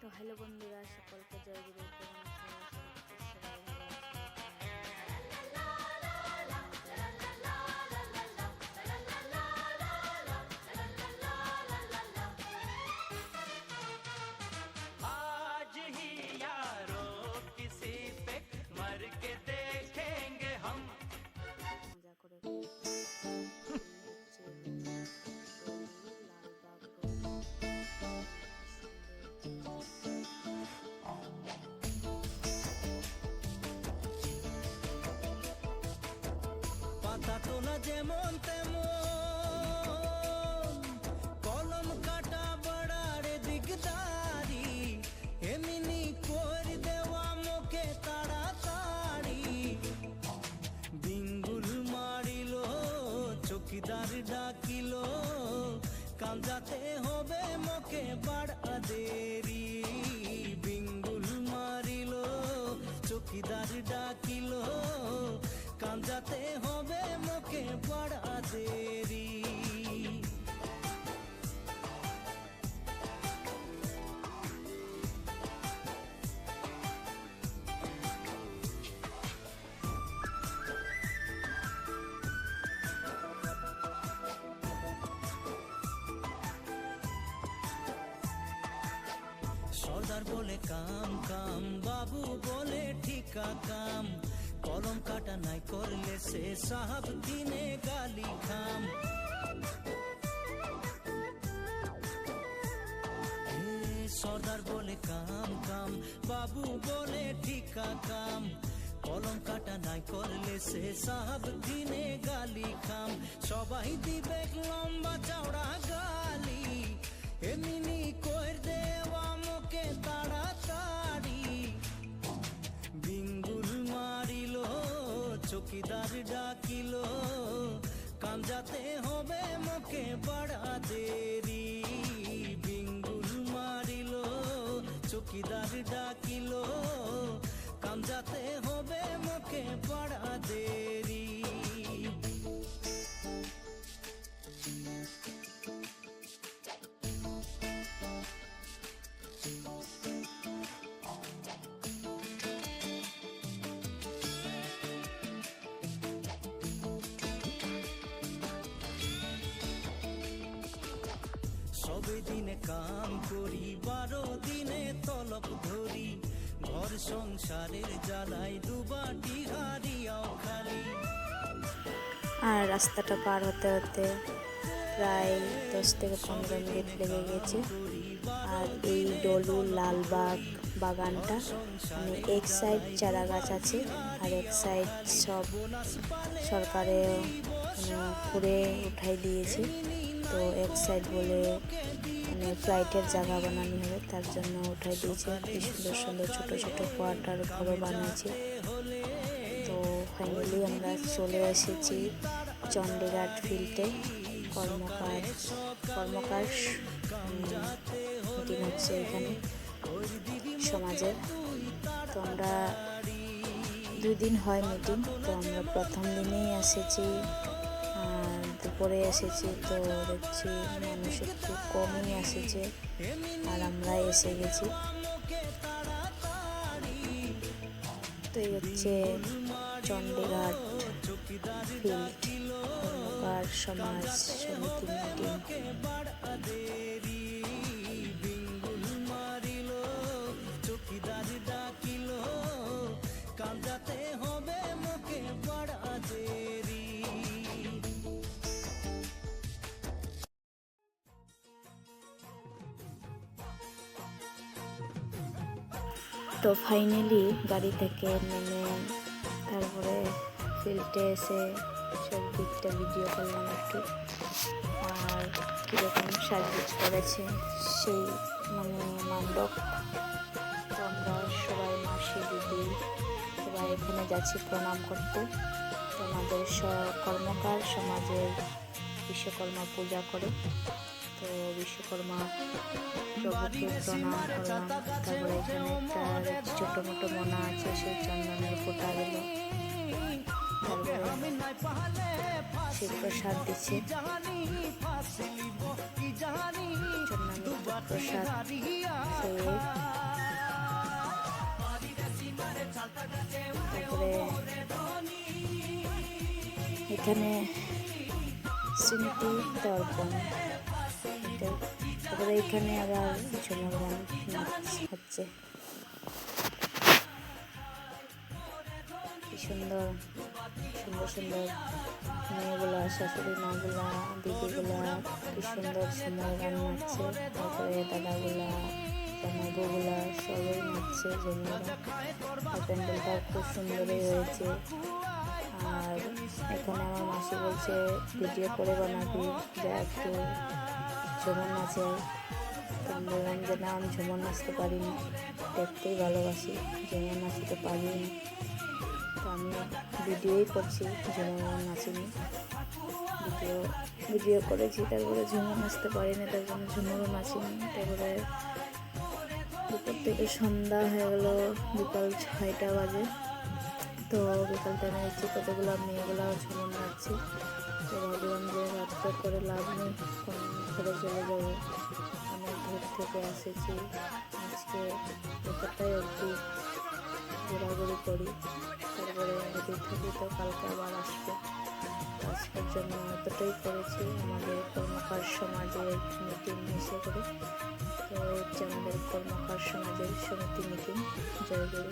তো হ্যালো বন্ধুরা, সকলকে জয় গুরু। কেমন আছো? সবাই ভালো আছো? आज ही यारों किसी पे मर के देखेंगे हम। মজা করে হচ্ছে লালবাগ পাতা তোলা যেমন তেমন কলম কাটা বড়ার দিকদারি এমনি করে দেওয়া মুখে তাড়াতাড়ি বিঙ্গুল মারিল চকিদার ডাকিল কামজাতে হবে মুখে বাড়া দেরি বিঙ্গুল মারিল চকিদার ডাকিল কামজাতে হবে মুখে বাড়া দেরি। সর্দার বলে কাম কাম, বাবু বলে ঠিকা কাম, কলম কাটা নাই করলে সে সাহাব দিনে গালি খাম। সর্দার বলে কাম কাম, বাবু বলে ঠিকা কাম, কলম কাটা নাই করলে সে সাহাব দিনে গালি খাম। সবাই দিবে লম্বা চওড়া গালি এমনি কর দেওয়া মুখে তাড়াতাড়ি বিঙ্গুল মারিল চকিদার ডাকিল কামজাতে হবে মুখে বাড়া দেরি বিঙ্গুল মারিল চকিদার ডাকিল কামজাতে হবে মুখে বাড়া দেরি। সবে দিনে কাম করি 12 দিনে তলব ধরি ঘর সংসারের জ্বালাই দুবাটি হারিয়াও খালি। আর রাস্তাটা পার হতে হতে প্রায় 10 থেকে 15 মিনিট লেগে গেছে। আর এই ডলু লালবাগ বাগানটা মানে এক সাইড চারা গাছ আছে আর এক সাইড সব সরকারে করে উঠাই দিয়েছে। তো এক সাইড বলে মানে ফ্লাইটের জায়গা বানানো হবে, তার জন্য উঠাই দিয়েছে। কি সুন্দর সুন্দর ছোটো ছোটো কোয়ার্টার ঘরও বানিয়েছে। তো ফাইনালি আমরা চলে এসেছি চণ্ডীঘাট ফিল্ডে। কর্মকার মিটিং হচ্ছে এখানে সমাজের। তো আমরা 2 দিন হয় মিটিং। তো আমরা প্রথম দিনেই এসেছি, দুপুরে এসেছি। তো দেখছি মানুষ একটু কমই এসেছে আর আমরা এসে গেছি। তো এই হচ্ছে চণ্ডীঘাট ফিল্ড কর্মকার সমাজ সমিতি মিটিং। চকিদার ডাকিল কামজাতে হবে মুখে বাড়া দেরি। তো ফাইনালি গাড়ি থেকে নেমে তারপরে ফিল্ডে এসে সব দিকটা ভিডিও করলাম একটু। আর কীরকম সার্ভিস করেছে সেই মানে মণ্ডপ। তো আমরা সবাই মাসি দিদি সবাই এখানে যাচ্ছি প্রণাম করতে। তো আমাদের কর্মকার সমাজের বিশ্বকর্মা পূজা করে। তো বিশ্বকর্মা প্রভুকে প্রণাম করলাম। তারপরে এখানে একটা ছোটো মোটো মনা আছে, সেই চন্দনের ফোঁটা দিল। শিব প্রসাদ দিচ্ছে, প্রসাদ খেয়ে তারপরে এখানে স্মৃতি দর্পণ, তারপরে এখানে আবার ঝুমুর গান নাচ হচ্ছে। কি সুন্দর সুন্দর সুন্দর মেয়েগুলা, শাশুড়ি মাগুলা, দিদিগুলা কি সুন্দর ঝুমুর গান নাচছে। তারপরে দাদাগুলা, জামাইবুগুলা সবাই নাচছে ঝুমুর। আর প্যান্ডেলটাও খুব সুন্দরই হয়েছে। আর এখানে আমার মাসি বলছে ভিডিও করে বানাবি, যা একটু ঝুমুর নাচে। তো আমি বললাম যে না, আমি ঝুমুর নাচতে পারিনি, দেখতেই ভালোবাসি, ঝুমুর নাচতে পারিনি। তো আমি ভিডিওই করছি, ঝুমুর নাচিনি, ভিডিও করেছি। তারপরে ঝুমুর নাচতে পারিনি, তার জন্য ঝুমুরও নাচিনি। তারপরে দুপুর থেকে সন্ধ্যা হয়ে গেল, বিকাল 6টা বাজে। তো বিকাল টাইমে দেখছি কতগুলো মেয়েগুলো ঝুমুর নাচছে। তো ভাবলাম যে রাত্রে করে লাভ নেই, ঘরে চলে যাবো, অনেক দূর থেকে এসেছি, আজকে এতটাই অবধি ঘোরাঘুরি করি, তারপরে যদি থাকি তো কালকে আবার আসবো। আজকের জন্য এতটাই করেছি। আমাদের কর্মকার সমাজের মিটিং এসে করে, তো হচ্ছে আমাদের কর্মকার সমাজের সমিতি মিটিং। জয়গুরু।